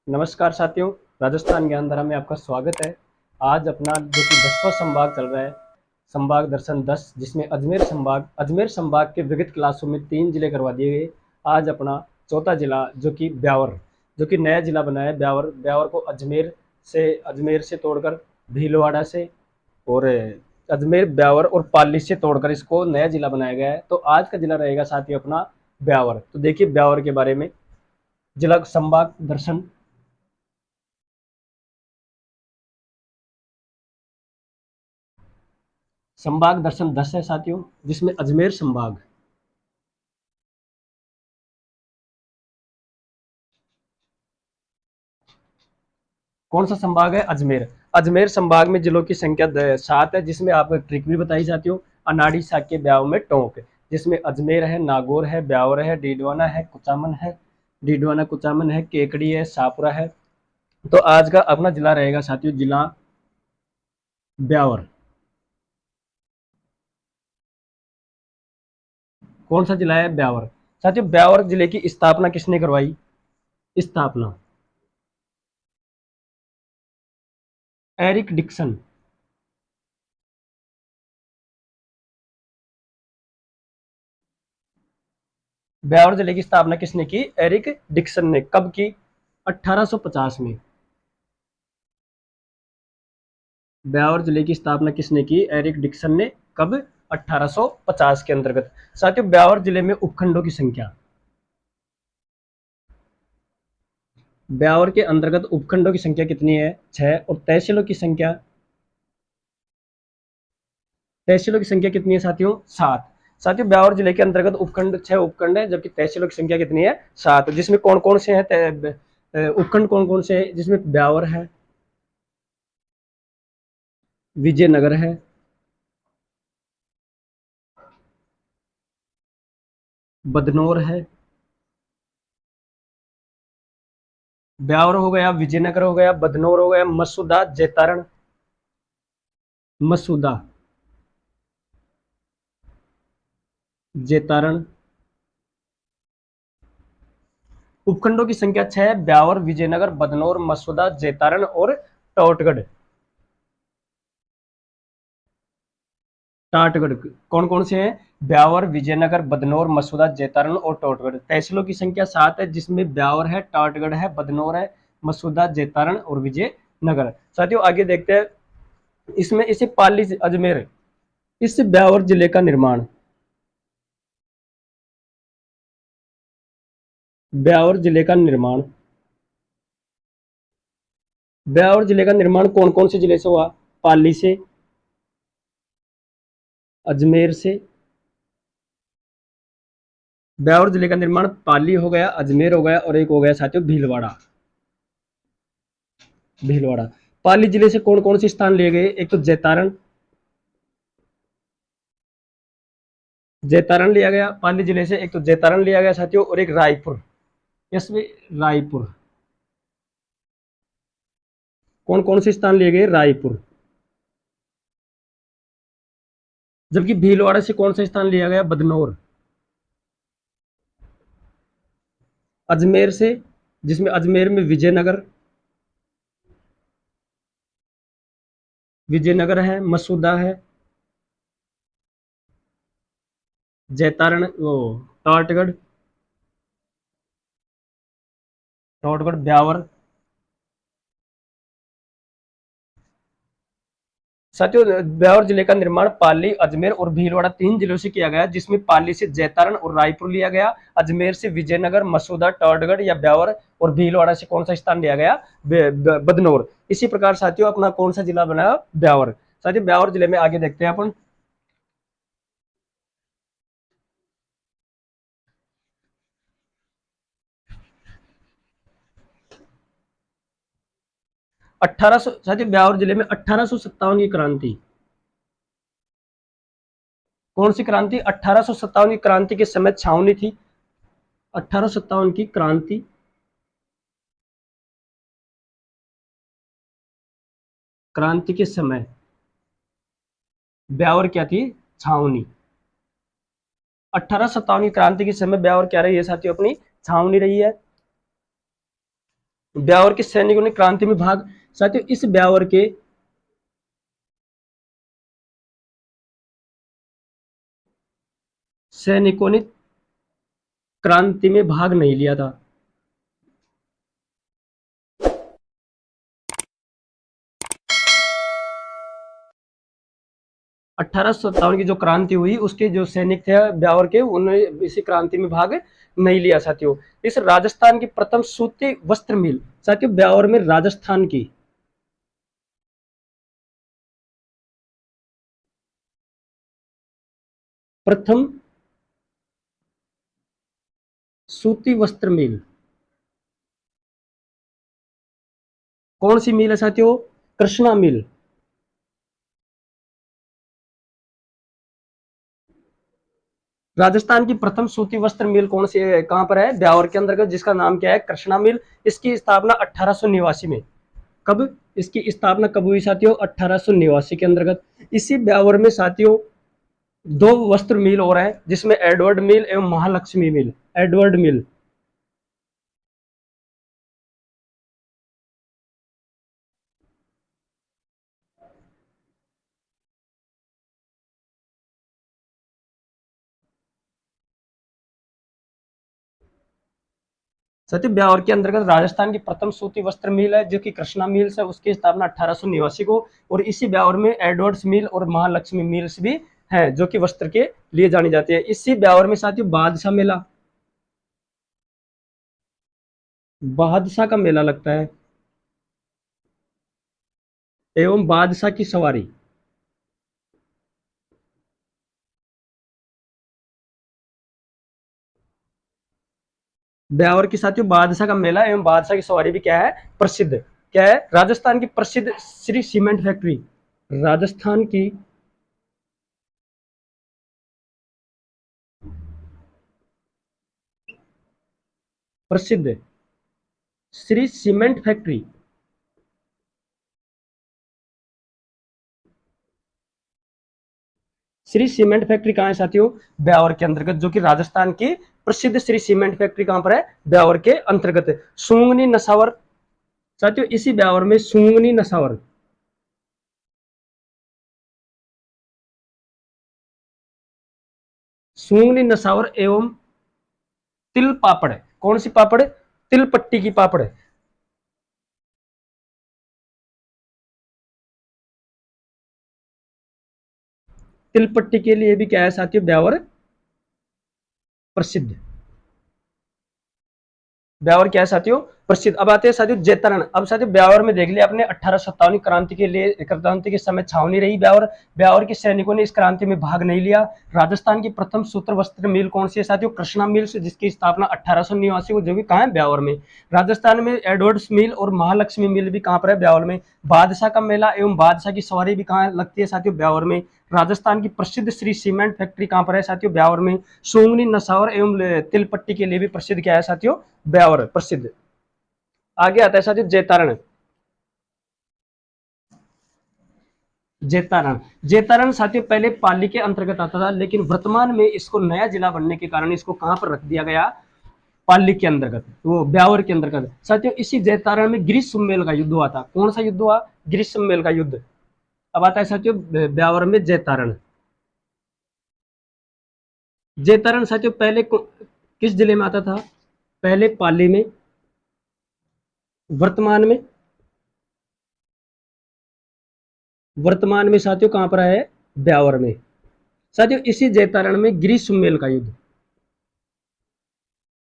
नमस्कार साथियों, राजस्थान ज्ञानधारा में आपका स्वागत है। आज अपना जो कि 10वां संभाग चल रहा है, संभाग दर्शन 10, जिसमें अजमेर संभाग के विगत क्लासों में 3 जिले करवा दिए गए। आज अपना चौथा जिला जो कि ब्यावर, जो कि नया जिला बना है ब्यावर को अजमेर से तोड़कर भीलवाड़ा से और अजमेर, ब्यावर और पाली से तोड़कर इसको नया जिला बनाया गया है। तो आज का जिला रहेगा साथियों अपना ब्यावर। तो देखिए ब्यावर के बारे में, जिला संभाग दर्शन संभाग दर्शन 10 है साथियों, जिसमें अजमेर संभाग, कौन सा संभाग है? अजमेर संभाग में जिलों की संख्या 7 है, जिसमें आपको ट्रिक भी बताई जाती हो। अनाड़ी साक्य ब्याव में टोंक, जिसमें अजमेर है, नागौर है, ब्यावर है, डीडवाना कुचामन है, केकड़ी है, शाहपुरा है। तो आज का अपना जिला रहेगा साथियों जिला ब्यावर। कौन सा जिला है? ब्यावर। साथियों ब्यावर जिले की स्थापना किसने करवाई? स्थापना एरिक डिक्सन। ब्यावर जिले की स्थापना किसने की? एरिक डिक्सन ने। कब की? 1850 में। ब्यावर जिले की स्थापना किसने की? एरिक डिक्सन ने। कब? 1850 के अंतर्गत। साथियों ब्यावर जिले में उपखंडों की संख्या, ब्यावर के अंतर्गत उपखंडों की संख्या कितनी है? 6। और तहसीलों की संख्या कितनी है साथियों? 7। साथियों ब्यावर जिले के अंतर्गत उपखंड 6 उपखंड है, जबकि तहसीलों की संख्या कितनी है? 7। जिसमें कौन कौन से हैं उपखंड? कौन कौन से हैं? जिसमें ब्यावर है, विजयनगर है, बदनौर है, ब्यावर हो गया, विजयनगर हो गया, बदनौर हो गया, मसूदा, जैतारण, मसूदा, जैतारण। उपखंडों की संख्या 6: ब्यावर, विजयनगर, बदनौर, मसूदा, जैतारण और टोटगढ़। टाटगढ़ कौन कौन से हैं? ब्यावर, विजयनगर, बदनौर, मसूदा, जैतारण और टोटगढ़। तहसीलों की संख्या 7 है, जिसमें ब्यावर है, टाटगढ़ है, बदनौर है, मसूदा, जैतारण और विजयनगर। साथियों आगे देखते हैं, इसमें इसे पाली अजमेर, इस ब्यावर जिले का निर्माण, ब्यावर जिले का निर्माण, ब्यावर जिले का निर्माण कौन कौन से जिले से हुआ? पाली से, अजमेर से। ब्यावर जिले का निर्माण पाली हो गया, अजमेर हो गया और एक हो गया साथियों भीलवाड़ा। भीलवाड़ा। पाली जिले से कौन कौन से स्थान लिए गए? एक तो जैतारण, जैतारण लिया गया पाली जिले से, एक तो जैतारण लिया गया साथियों, और एक रायपुर, इसमें रायपुर। कौन कौन से स्थान लिए गए? रायपुर। जबकि भीलवाड़ा से कौन सा स्थान लिया गया? बदनौर। अजमेर से, जिसमें अजमेर में विजयनगर, विजयनगर है, मसूदा है, जैतारण, वो टाटगढ़, टोटगढ़, ब्यावर। साथियों ब्यावर जिले का निर्माण पाली, अजमेर और भीलवाड़ा 3 जिलों से किया गया, जिसमें पाली से जैतारण और रायपुर लिया गया, अजमेर से विजयनगर, मसूदा, टोटगढ़ या ब्यावर और भीलवाड़ा से कौन सा स्थान लिया गया? बदनौर। इसी प्रकार साथियों अपना कौन सा जिला बना? ब्यावर। साथियों ब्यावर जिले में आगे देखते हैं अपन, 1800, साथियों ब्यावर जिले में 1857 की क्रांति, कौन सी क्रांति? 1857 की क्रांति के समय छावनी थी। 1857 की क्रांति, क्रांति के समय ब्यावर क्या थी? छावनी। 1857 की क्रांति के समय ब्यावर क्या रही है साथियों? अपनी छावनी रही है। ब्यावर के सैनिकों ने क्रांति में भाग, साथियों इस ब्यावर के सैनिकों ने क्रांति में भाग नहीं लिया था। 1857 की जो क्रांति हुई उसके जो सैनिक थे ब्यावर के, उन्होंने इसी क्रांति में भाग नहीं लिया। साथियों इस राजस्थान की प्रथम सूती वस्त्र मिल, साथियों ब्यावर में राजस्थान की प्रथम सूती वस्त्र मिल कौन सी मिल है साथियों? कृष्णा मिल। राजस्थान की प्रथम सूती वस्त्र मिल कौन सी है, कहां पर है? ब्यावर के अंतर्गत, जिसका नाम क्या है? कृष्णा मिल। इसकी स्थापना 1889 में, कब इसकी स्थापना कब हुई साथियों? 1889 के अंतर्गत। इसी ब्यावर में साथियों दो वस्त्र मिल और है, जिसमें एडवर्ड मिल एवं महालक्ष्मी मिल। एडवर्ड मिल, सत्य ब्यावर के अंतर्गत राजस्थान की प्रथम सूती वस्त्र मिल है जो कि कृष्णा मिल्स है, उसकी स्थापना 1889 को। और इसी ब्यावर में एडवर्ड्स मिल और महालक्ष्मी मिल्स भी है जो कि वस्त्र के लिए जानी जाती है। इसी ब्यावर में साथियों बादशाह मेला, बादशाह का मेला लगता है एवं बादशाह की सवारी। ब्यावर की साथियों बादशाह का मेला एवं बादशाह की सवारी भी क्या है? प्रसिद्ध। क्या है? राजस्थान की प्रसिद्ध श्री सीमेंट फैक्ट्री, राजस्थान की प्रसिद्ध Shri cement factory, Shri cement factory कहाँ है साथियों? ब्यावर के अंतर्गत, जो कि राजस्थान की प्रसिद्ध श्री सीमेंट फैक्ट्री कहां पर है? ब्यावर के अंतर्गत। सूंगनी नसावर, साथियों इसी ब्यावर में सूंगनी नसावर, सूंगनी नसावर एवं तिल पापड़, कौन सी पापड़? तिल पट्टी की पापड़। तिल पट्टी के लिए भी क्या है साथियों? ब्यावर प्रसिद्ध। ब्यावर क्या है साथियों? प्रसिद्ध। अब आते हैं साथियों जैतरण। अब साथियों ब्यावर में देख लिया आपने 1857 क्रांति के लिए, क्रांति के समय छावनी रही ब्यावर। ब्यावर के सैनिकों ने इस क्रांति में भाग नहीं लिया। राजस्थान की प्रथम सूत्र वस्त्र मिल कौन सी है साथियों? कृष्णा मिल्स, जिसकी स्थापना 1889 को, जो भी कहाँ है? ब्यावर में। राजस्थान में एडवर्ड्स मिल और महालक्ष्मी मिल भी कहाँ पर है? ब्यावर में। बादशाह का मेला एवं बादशाह की सवारी भी कहाँ लगती है साथियों? ब्यावर में। राजस्थान की प्रसिद्ध श्री सीमेंट फैक्ट्री कहाँ पर है साथियों? ब्यावर में। सोंगनी नसावर एवं तिलपट्टी के लिए भी प्रसिद्ध क्या है साथियों? ब्यावर प्रसिद्ध। आगे आता है साथियों जैतारण। जैतारण, जैतारण साथियों पहले पाली के अंतर्गत आता था, लेकिन वर्तमान में इसको नया जिला बनने के कारण इसको कहां पर रख दिया गया? पाली के अंतर्गत, वो ब्यावर के अंतर्गत। साथियों इसी जैतारण में ग्रीष्मेल का युद्ध हुआ था। कौन सा युद्ध हुआ? ग्रीष्मेल का युद्ध। अब आता है साथियों ब्यावर में जैतारण। जैतारण साथियों पहले किस जिले में आता था? पहले पाली में, वर्तमान में, वर्तमान में साथियों कहां पर है? ब्यावर में। साथियों इसी जैतारण में ग्रीष्मेल का युद्ध,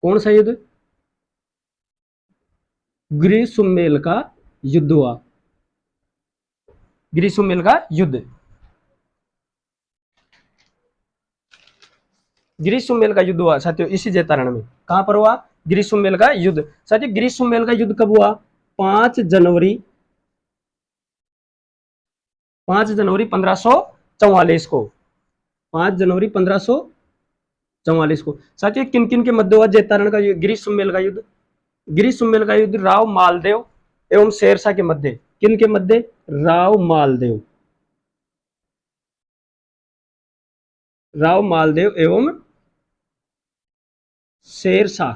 कौन सा युद्ध? ग्रीष्मेल का युद्ध हुआ। ग्रीष्मेल का युद्ध, ग्रीष्मेल का युद्ध हुआ साथियों इसी जैतारण में। कहां पर हुआ? ग्रीष्मेल का युद्ध। साथियों ग्रीष्मेल का युद्ध कब हुआ? 5 जनवरी, 5 जनवरी 1544 को, 5 जनवरी 1544 को। साथियों किन किन के मध्य हुआ जैतारण का ग्रीष्मेल का युद्ध? ग्रीष्मेल का युद्ध राव मालदेव एवं शेरशाह के मध्य। किन के मध्य? राव मालदेव, राव मालदेव एवं शेरशाह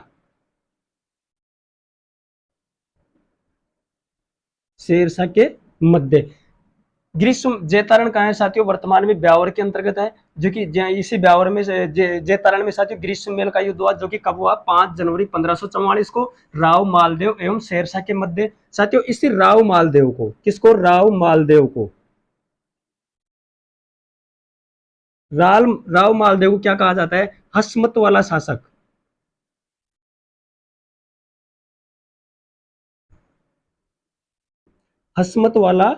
शेरशाह के मध्य। ग्रीष्म जैतारण कहाँ है साथियों, वर्तमान में ब्यावर के अंतर्गत है, जो कि इसी ब्यावर में जैतारण में साथियों ग्रीष्म मेल का युद्ध हुआ, जो कि कब हुआ, 5 जनवरी 1544 को राव मालदेव एवं शेरशाह के मध्य। साथियों इसी राव मालदेव को, किसको, राव मालदेव को, राव मालदेव को क्या कहा जाता है, हसमत वाला शासक। हसमत वाला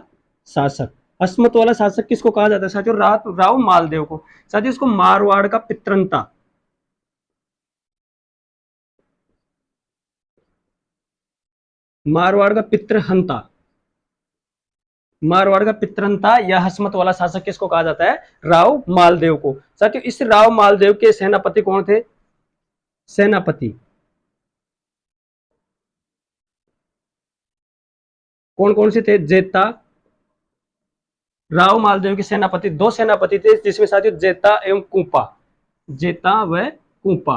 शासक, हसमत वाला शासक किसको कहा जाता है साथियों, राव मालदेव को। साथियों इसको मारवाड़ का पित्रंता, मारवाड़ का पितृहंता, मारवाड़ का पितृहंता या हसमत वाला शासक किसको कहा जाता है, राव मालदेव को। साथियों इस राव मालदेव के सेनापति कौन थे, सेनापति कौन कौन से थे, जेता, राव मालदेव के सेनापति, 2 सेनापति थे, जिसमें साथियों जेता एवं कुपा, जेता व कुपा।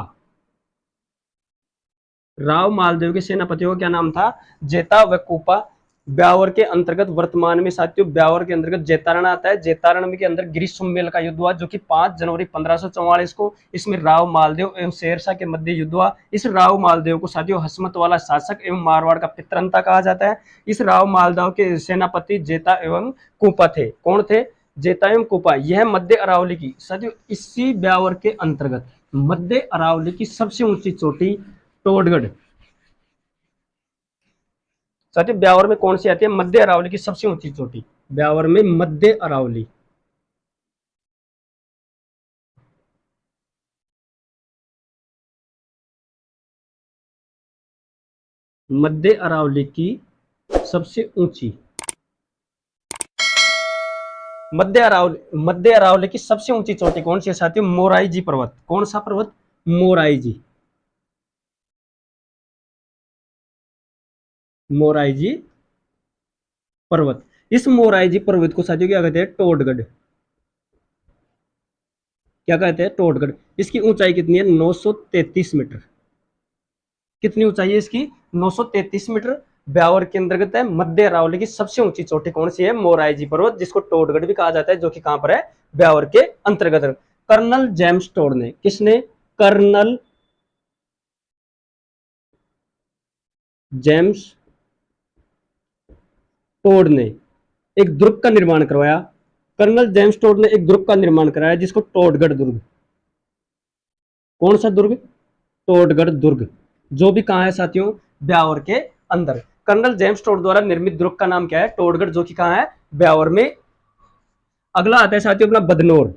राव मालदेव के सेनापतियों का क्या नाम था, जेता व कुपा। ब्यावर के अंतर्गत वर्तमान में साथियों, ब्यावर के अंतर्गत जैतारण आता है। जैतारण के अंदर ग्रीष्म का युद्ध हुआ, जो कि 5 जनवरी 1544 को, इसमें राव मालदेव एवं शेरशाह के मध्य युद्ध हुआ। इस राव मालदेव को साथियों हसमत वाला शासक एवं मारवाड़ का पितरंता कहा जाता है। इस राव मालदेव के सेनापति जेता एवं कुपा थे। कौन थे, जेता एवं कुपा। यह मध्य अरावली की, साथियों इसी ब्यावर के अंतर्गत मध्य अरावली की सबसे ऊंची चोटी टोडगढ़। साथियों ब्यावर में कौन सी आती है, मध्य अरावली की सबसे ऊंची चोटी, ब्यावर में मध्य अरावली। मध्य अरावली की सबसे ऊंची, मध्य अरावली की सबसे ऊंची चोटी कौन सी है साथियों, मोराई जी पर्वत। कौन सा पर्वत, मोराई जी, मोराई जी पर्वत। इस मोराई जी पर्वत को साथियों क्या कहते हैं, टोडगढ़। क्या कहते हैं, टोडगढ़। इसकी ऊंचाई कितनी है, 933 मीटर। कितनी ऊंचाई है इसकी, 933 मीटर। ब्यावर के अंतर्गत है। मध्य अरावली की सबसे ऊंची चोटी कौन सी है, मोराई जी पर्वत, जिसको टोडगढ़ भी कहा जाता है, जो कि कहां पर है, ब्यावर के अंतर्गत है। कर्नल जेम्स टोड ने, किसने, कर्नल जेम्स टोड ने एक दुर्ग का निर्माण करवाया। कर्नल जेम्स टोड ने एक दुर्ग का निर्माण कराया, जिसको टोडगढ़ दुर्ग। कौन सा दुर्ग, टोडगढ़ दुर्ग, जो भी कहां है साथियों, ब्यावर के अंदर। कर्नल जेम्स टोड द्वारा निर्मित दुर्ग का नाम क्या है, टोडगढ़, जो कि कहां है, ब्यावर में। अगला आता है साथियों अपना बदनौर।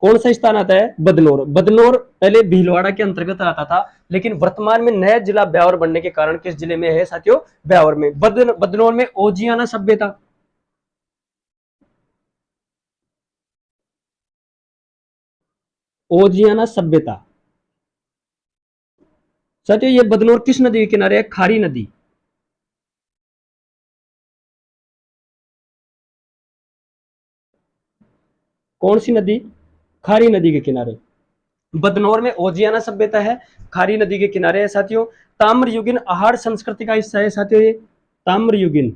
कौन सा स्थान आता है, बदनौर। बदनौर पहले भीलवाड़ा के अंतर्गत आता था, लेकिन वर्तमान में नया जिला ब्यावर बनने के कारण किस जिले में है साथियों, ब्यावर में। बदनौर में ओजियाना सभ्यता, ओजियाना सभ्यता। साथियों ये बदनौर किस नदी के किनारे है, खारी नदी। कौन सी नदी, खारी नदी के किनारे। बदनौर में ओजियाना सभ्यता है, खारी नदी के किनारे है साथियों। ताम्रयुगीन आहार संस्कृति का हिस्सा है साथियों ये, ताम्रयुगीन,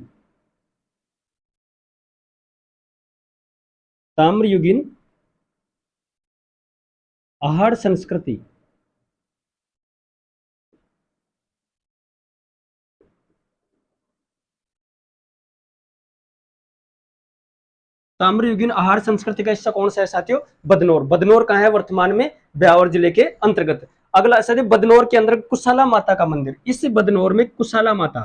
ताम्रयुगीन आहार संस्कृति। ताम्रयुगीन आहार संस्कृति का हिस्सा कौन सा है साथियों, बदनौर। बदनौर कहां है, वर्तमान में ब्यावर जिले के अंतर्गत। अगला साथियों बदनौर के अंदर कुशाला माता का मंदिर। इस बदनौर में कुशाला माता,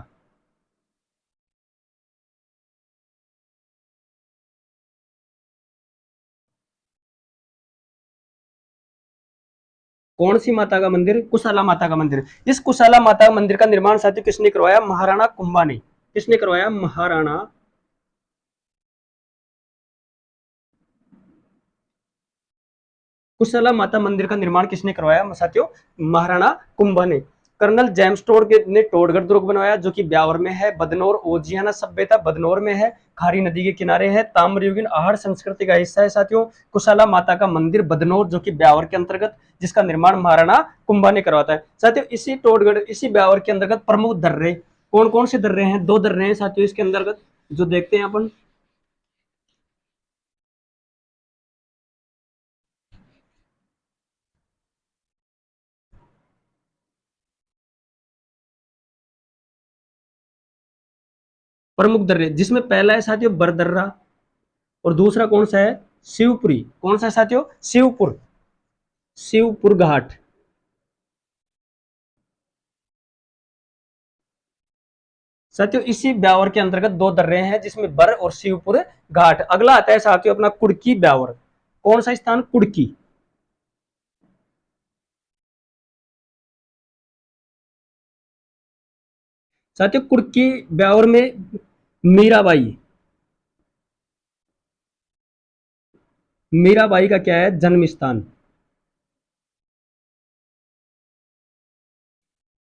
कौन सी माता का मंदिर, कुशाला माता का मंदिर। इस कुशाला माता मंदिर का निर्माण साथियों किसने करवाया, महाराणा कुंभा ने। किसने करवाया, महाराणा कुशला माता मंदिर का निर्माण किसने करवाया साथियों, महाराणा कुंभा ने। कर्नल जेम्स टोड ने टोडगढ़ दुर्ग बनवाया, जो कि ब्यावर में है। बदनौर ओजियाना सभ्यता बदनौर में है, खारी नदी के किनारे है। ताम्रयुगीन आहार संस्कृति का हिस्सा है साथियों कुशाला माता का मंदिर बदनौर, जो कि ब्यावर के अंतर्गत, जिसका निर्माण महाराणा कुंभा ने करवाता है। साथियों इसी टोडगढ़, इसी ब्यावर के अंतर्गत प्रमुख दर्रे कौन कौन से दर्रे हैं? 2 दर्रे हैं साथियों इसके अंतर्गत, जो देखते हैं अपन। प्रमुख दर्रे, जिसमें पहला है साथियों बरदर्रा, और दूसरा कौन सा है? शिवपुरी। कौन सा है साथियों? शिवपुर, शिवपुर घाट। साथियों इसी ब्यावर के अंतर्गत 2 दर्रे हैं, जिसमें बर और शिवपुर घाट। अगला आता है साथियों अपना कुड़की ब्यावर। कौन सा स्थान? कुड़की। साथियों कुड़की ब्यावर में मीराबाई, मीराबाई का क्या है? जन्म स्थान।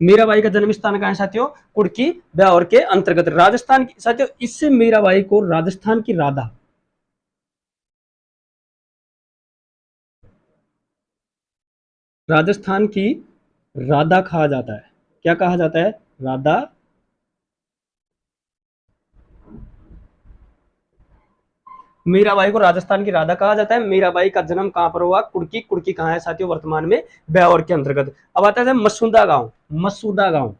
मीराबाई का जन्म स्थान कहाँ है साथियों? कुड़की ब्यावर के अंतर्गत, राजस्थान की। साथियों इससे मीराबाई को राजस्थान की राधा, राजस्थान की राधा कहा जाता है। क्या कहा जाता है? राधा। मीराबाई को राजस्थान की राधा कहा जाता है। मीराबाई का जन्म कहां पर हुआ? कुड़की। कुड़की कहां है साथियों? वर्तमान में ब्यावर के अंतर्गत। अब आता है मसूदा गांव। मसूदा गांव,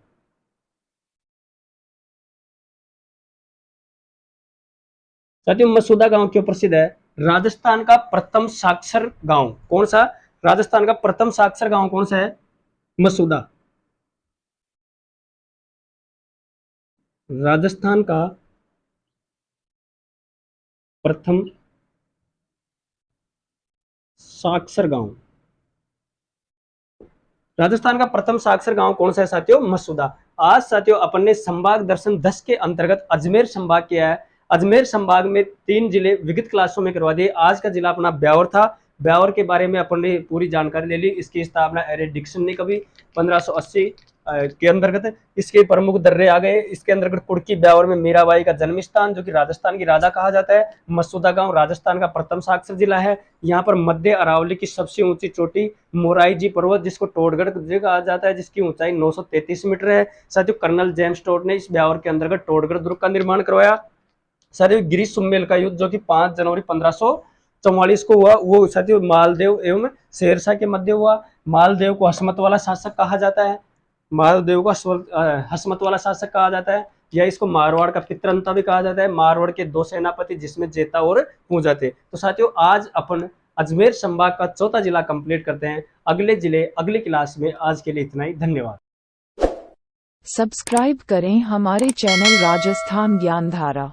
साथियों मसूदा गांव क्यों प्रसिद्ध है? राजस्थान का प्रथम साक्षर गांव। कौन सा? राजस्थान का प्रथम साक्षर गांव कौन सा है? मसूदा। राजस्थान का प्रथम साक्षर गांव, राजस्थान का प्रथम साक्षर गांव कौन सा है साथियों? मसूदा। आज साथियों अपन ने संभाग दर्शन 10 के अंतर्गत अजमेर संभाग किया है। अजमेर संभाग में 3 जिले विगत क्लासों में करवा दिए। आज का जिला अपना ब्यावर था। ब्यावर के बारे में अपन ने पूरी जानकारी ले ली। इसकी स्थापना एरिडिक्सन ने कभी 1580 के अंतर्गत। इसके प्रमुख दर्रे आ गए। इसके अंतर्गत कुड़की ब्यावर में मीराबाई का जन्म स्थान, जो कि राजस्थान की राधा कहा जाता है। मसूदा गांव राजस्थान का प्रथम साक्षर जिला है। यहाँ पर मध्य अरावली की सबसे ऊंची चोटी मोराई जी पर्वत, जिसको टोडगढ़ कहा जाता है, जिसकी ऊंचाई 933 मीटर है। साथियों कर्नल जेम्स टोड ने इस ब्यावर के अंतर्गत टोडगढ़ दुर्ग का निर्माण करवाया। साथियों गिरी सुम्मेल का युद्ध, जो कि 5 जनवरी 1544 को हुआ, वो साथियों मालदेव एवं शेरशाह के मध्य हुआ। मालदेव को हसमत वाला शासक कहा जाता है। मालदेव को हसमत वाला शासक कहा जाता है, या इसको मारवाड़ का पितरंता भी कहा जाता है। मारवाड़ के 2 सेनापति, जिसमें जेता और पूंजा थे। तो साथियों आज अपन अजमेर संभाग का चौथा जिला कंप्लीट करते हैं। अगले जिले अगली क्लास में। आज के लिए इतना ही, धन्यवाद। सब्सक्राइब करें हमारे चैनल राजस्थान ज्ञानधारा।